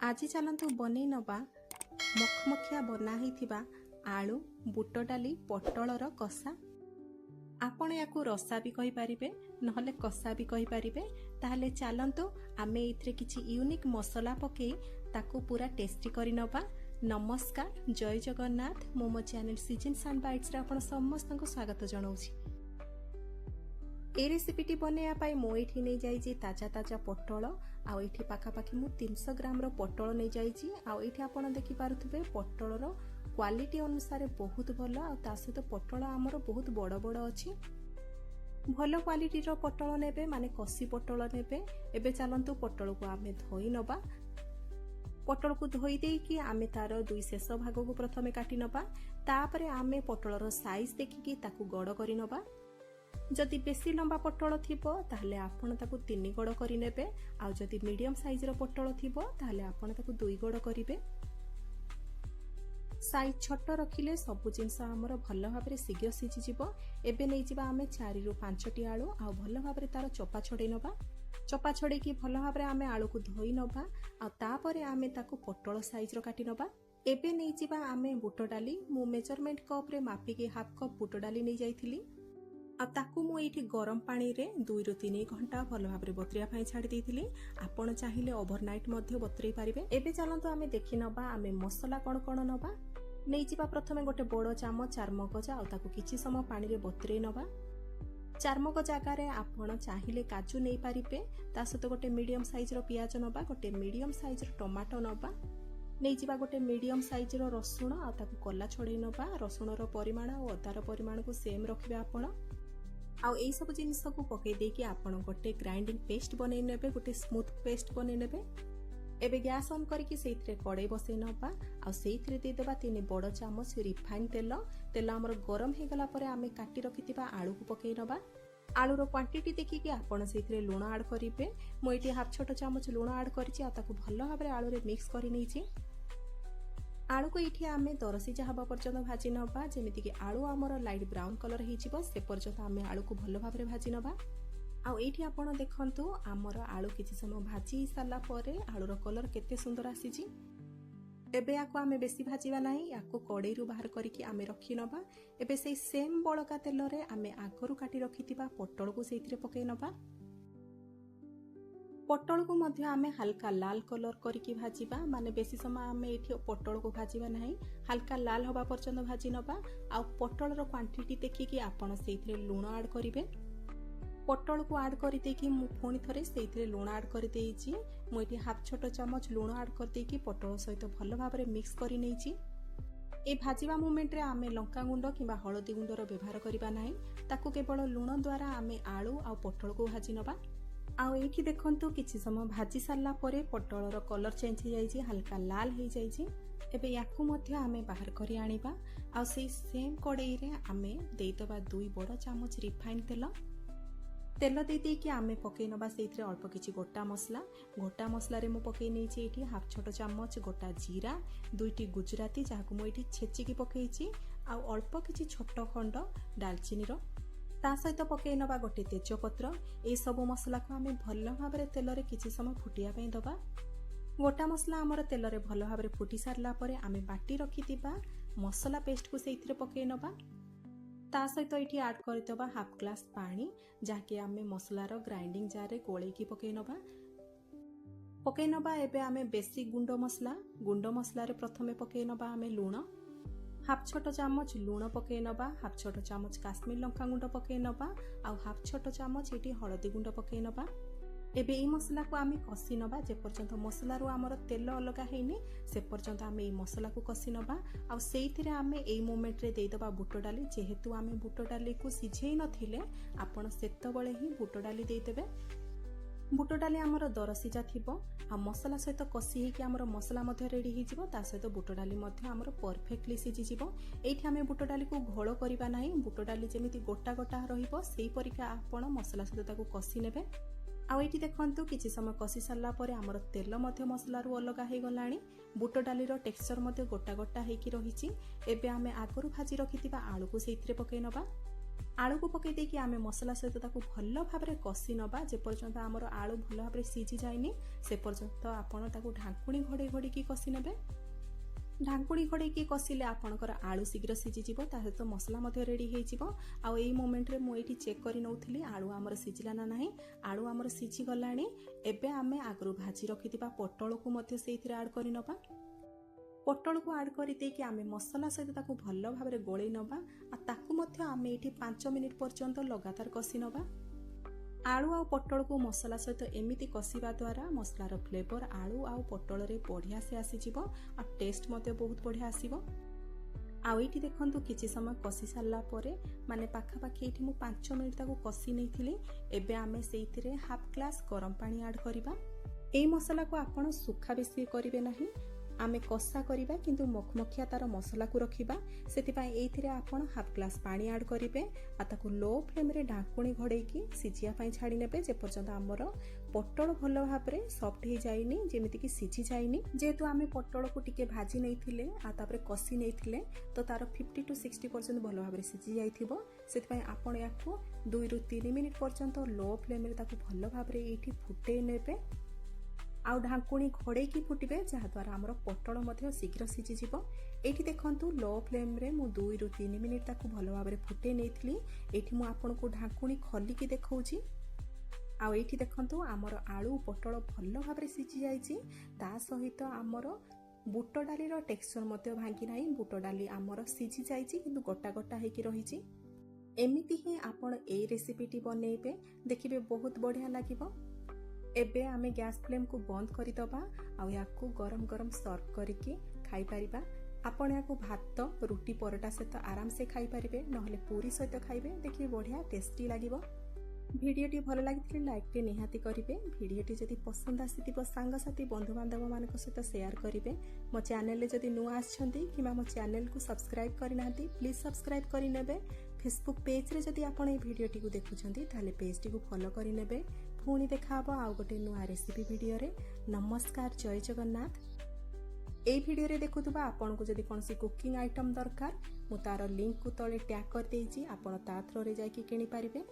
आज चलतु बनै नवा मखमखिया बना होइथिबा आलू बुट डाली पटलर कषा। आपण याकू रसा भी कहि पारिबे नहले कषा भी कहि पारिबे। ताहले चलतु आमे इथरे किछि यूनिक मसला पके ताकू पूरा टेस्टी करि नबा। नमस्कार, जय जगन्नाथ। मो चैनल सीजन्स एंड बाइट्स रे आपण समस्तଙ୍କୁ स्वागत जणाउछि। ए रेसिपीटी बनैया पाई मो एठी नै जाइछि ताजा ताजा पटल आ एठी पाखापाखि मु 300 ग्राम रो पटल नै जाइछि। आ एठी आपण देखि पारुथबे पटलर क्वालिटी अनुसार बहुत भलो आ ता सहित पटल हमर बहुत बड़ बड़ अछि। भलो क्वालिटी रो पटल नेबे माने कसी पटल नेबे। एबे चलंतु पटल को आमे धोई नबा। पटल को धोई देकी आमे तार दुई शेष भाग को प्रथमे काटी नबा। तापरे आमे पटलर साइज देखिकी ताकू गड़ करि नबा। जदि बेसी लंबा पटल थिबो ताहले आपण ताकू 3 गड़ करि नेबे। आ जदि मीडियम साइज रो पटल थिबो ताहले आपण ताकू 2 गड़ करिवे। साइज छोट रखिले सब जिनस हमर भलो भाबरे शीघ्र सिझि जिवो। एबे नै जिबा आमे 4 रु 5 टी आलू आ भलो भाबरे तार चोपा छोड़ै नबा। चोपा छोड़े की भलो भाबरे आमे आलू को धोई नबा। आ तापरे आमे ताकू पटल साइज रो काटी नबा। एबे नै जिबा आमे बुट डाली मु मेजरमेंट कप रे मापी के हाफ कप बुट डाली नै जाइथिली। आ ताकू मु एठी गरम पानी रे 2 रु 3 घंटा भलो भाबरे बतरिया पई छाडी देइथिली। आपण चाहिले ओवरनाइट मध्ये बतरै पारिबे। एबे चलंतु आमे देखि नबा आमे मसला कोन कोन नबा। नै जिबा प्रथमे गोटे बड़ चामच चारमगज आ ताकू किछि समय पानी रे बतरै नबा। चारमगज जगह रे आपण चाहिले काजू नै पारिबे। ता सहित गोटे मीडियम साइज रो पियाज नबा, गोटे मीडियम साइज रो टमाटो नबा। नै जिबा गोटे मीडियम साइज रो रसुण आ ताकू कला छोड़ै नबा। रसुण रो परिमाण आ अदा रो परिमाण को सेम रखिबे आपण। आ एई सब जिनिस को पके देकी आपण गोटे ग्राइंडिंग पेस्ट बनै नेबे, गोटे स्मूथ पेस्ट बनै नेबे। एबे गैस ऑन करके सेइथरे कड़ाई बसै नबा। आ सेइथरे दे देबा 3 बड़ चामच रिफाइन तेल। तेल हमर गरम हे गला परे आमे काटी रखितिबा आलू को पकै नबा। आलू रो क्वांटिटी देखि के आपण सेइथरे लूण ऐड करिवे। मो एठी हाफ छोट चामच लूण ऐड करिछि आ ताकू भलो भाबरे आलू रे मिक्स करि नैछि। आलू को इठी आमे दरसिजा हबा पर्यंत भाजी नबा। जेमिति कि आलू हमर लाइट ब्राउन कलर हेजिबो से पर्यंत आमे आलू को भलो भाबरे भाजी नबा। आ एठी आपण देखंतु हमर आलू किछि समय भाजी साला परे आलू रो कलर केते सुंदर आसीछि। एबे याको आमे बेसी भाजीबा नाही। याको कड़ाई रु बाहर करिकि आमे रखि नबा। एबे सेई सेम बळका तेल रे आमे आगरु काटी रखितिबा पटल को सेइथरे पकै नबा। पटल को मध्य आमे हल्का लाल कलर करके भाजीबा। माने बेसी समय आमे एठी पटल को भाजीबा नाही। हल्का लाल हबा पर्यंत भाजी नबा। आ पटल रो क्वांटिटी देखि कि आपण सेइथरे लूण ऐड करिवे। पटल को ऐड करि देकी मु फोनी थरे सेइथरे लूण ऐड करि देइछि। मु एठी हाफ छोट चामच लूण ऐड कर देकी पटल सहित भलो भाबरे मिक्स करि नैछि। ए भाजीबा मोमेंट रे आमे लंका गुंड किबा हळदी गुंड रो व्यवहार करिबा नाही। ताकू केवल लूण द्वारा आमे आलू आ पटल को भाजी नबा। आ एठी देखंतु किछि समय भाजी सारला परे पटल रो कलर चेंज हो जाइछि, हल्का लाल हो जाइछि। एबे याकू मध्य आमे बाहर करि आनिबा। आ सेई सेम कड़ाई रे आमे देइतबा 2 बड़ चामच रिफाइन तेल। तेल दे देकी आमे पकै नबा सेइथरे अल्प किछि गोटा मसला। गोटा मसला रे मु पकै नैछि एठी हाफ छोट चामच गोटा जीरा, 2टी गुजराती जाहाकू मु एठी छेचि की पकैछि। आ अल्प किछि छोट खंड दालचीनी रो। ता सहित पकै नबा गोटे तेजपत्र। ए सब मसला को आमे भलो भाबरे तेल रे किछि समय फुटिया पई दबा। गोटा मसला हमर तेल रे भलो भाबरे फुटी सारला परे आमे बाटी रखितिबा मसला पेस्ट को सेइथरे पकै नबा। ता सहित एठी ऐड करतबा हाफ ग्लास पानी जाके आमे मसला रो ग्राइंडिंग जार रे गोळै की पकै नबा। एबे आमे बेसी गुंड मसला रे प्रथमे पकै नबा आमे लूण हाफ छोट चामच लूण पकै नबा। हाफ छोट चामच काश्मीर लंका गुंड पकै नबा। आ हाफ छोट चामच एठी हळदी गुंड पकै नबा। एबे ई मसला को आमे कसी नबा। जे पर्यंत मसला रो हमर तेल अलगा हेनी से पर्यंत आमे ई मसला को कसी नबा। आ सेइथिरे आमे एई मोमेंट रे देइ दबा बुट डाली। जेहेतु आमे बुट डाली को सिझेई नथिले आपण सेतबळे ही बुट डाली देइ देबे। बुट डाली हमर दरसिजा थिबो। आ मसला सहित कसी हे कि हमर मसला मध्ये रेडी हे जिवो। ता सहित बुट डाली मध्ये हमर परफेक्टली सिझि जिवो। एठी आमे बुट डाली को घोळ करिबा नाही। बुट डाली जेमिति गोटा गोटा रहिबो सेई परिका आपण मसला सहित ताको कसी नेबे। आ एठी देखंतु किछि समय कसी सारला परे हमर तेल मध्ये मसला रु अलगा हे गलाणी। बुट डाली रो टेक्सचर मध्ये गोटा गोटा हे कि रहिछि। एबे आमे आगरु भाजी रखितिबा आलू को सेइथरे पकै नबा। आलू को पकई देकी आमे मसला सहित ताकू भल भाबरे कसी नबा जे पर्यंत हमर आलू भल भाबरे सीझी जायनी से पर्यंत आपण ताकू ढांकुणी घोड़े घोड़ी की कसी नेबे। ढांकुणी घोड़े की कसिले आपणकर आलू शीघ्र सीझी जिवो ता सहित मसला मध्ये रेडी हेइ जिवो। आ एई मोमेंट रे मु एठी चेक करि नउथली आलू हमर सीझिला ना नाही। आलू हमर सीझी गलाणी। एबे आमे आगरु भाजी रखितिबा पटल को मध्ये सेइथिरे ऐड करि नबा। पटल को ऐड करि देकी आमे मसला सहित ताकू भल भाबरे गोळेइ नबा। आ ताकू मध्ये आमे एठी 5 मिनिट पर्यंत लगातार कसी नबा। आलू आ पटल को मसला सहित एमिति कसिबा द्वारा मसलार फ्लेवर आलू आ पटल रे बढ़िया से आसी जिवो आ टेस्ट मध्ये बहुत बढ़िया आसीबो। आ एठी देखंतु किछि समय कसी सारला परे माने पाखा पाखी एठी मु 5 मिनिट ताकू कसी नैथिली। एबे आमे सेइथिरे हाफ ग्लास गरम पानी ऐड करिबा। एई मसला को आपण सुखा बेसी करिवे नाही। आमे कसा करिबा किंतु मखमखिया तार मसला को रखिबा। सेतिपाई एइथिरे आपण हाफ ग्लास पानी ऐड करिवे आ ताकू लो फ्लेम रे ढांकुणी घोड़ेकी सिझिया पई छाडी नेबे जे पर्यंत हमर पटल भल भाबरे सॉफ्ट हे जाइनी जेमिति कि सिझी जाइनी। जेहेतु आमे पटल को टिके भाजी नैथिले आ तापरे कसी नैथिले तो तार 50 to 60% भल भाबरे सिझी जाइथिबो। सेतिपाई आपण याकू 2 ରୁ 3 मिनिट पर्यंत लो फ्लेम रे ताकू भल भाबरे एठी फुटे नेबे। आउ ढांकुणी घोड़े की फुटिबे जहा द्वारा हमर पटल मध्ये शीघ्र सिझी जिवो। एठी देखंतु लो फ्लेम रे मु 2 ରୁ 3 मिनिट ताकू भल भाबरे फुटे नैथिली। एठी मु आपन को ढांकुणी खोली की देखौची। आउ एठी देखंतु हमर आलू पटल भल भाबरे सिझी जाईची। ता सहित हमर बुट डाली रो टेक्सचर मध्ये भांगी नाही। बुट डाली हमर सिझी जाईची किंतु गोटा गोटा हेकी रहिची। एमिति ही आपण ए रेसिपीटी बनेइबे देखिबे बहुत बढ़िया लागिबो। एबे आमे गैस फ्लेम को बंद करि दबा आ याकू गरम गरम सर्व करिकी खाई परिबा। आपण याकू भात रुटी परोटा सहित आराम से खाई परिबे नहले पूरी सहित खाइबे देखिए बढ़िया टेस्टी लागिबो। भिडियोटी भल लागिथिले लाइक टे निहाती करिवे। भिडियोटी जदि पसंद आसीथिबो सांग साथी बंधु बांधव मानक सहित शेयर करिवे। मो चैनल रे जदि नुआ आछंती किबा मो चैनल को सब्सक्राइब करि नांती प्लीज सब्सक्राइब करि नेबे। फेसबुक पेज रे जदि आपण ए भिडियोटी को देखुछंती ताले पेज टी को फॉलो करि नेबे। पुणी देखा हबो आउ गोटे नुआ रेसिपी भिडियो रे। नमस्कार जय जगन्नाथ। ए भिडियो रे देखुतबा आपण को जदि कोनसी कुकिंग आइटम दरकार मु तार लिंक को तळे टैग कर देइची। आपण ता थ्रो रे जाई कि किनि पारिबे।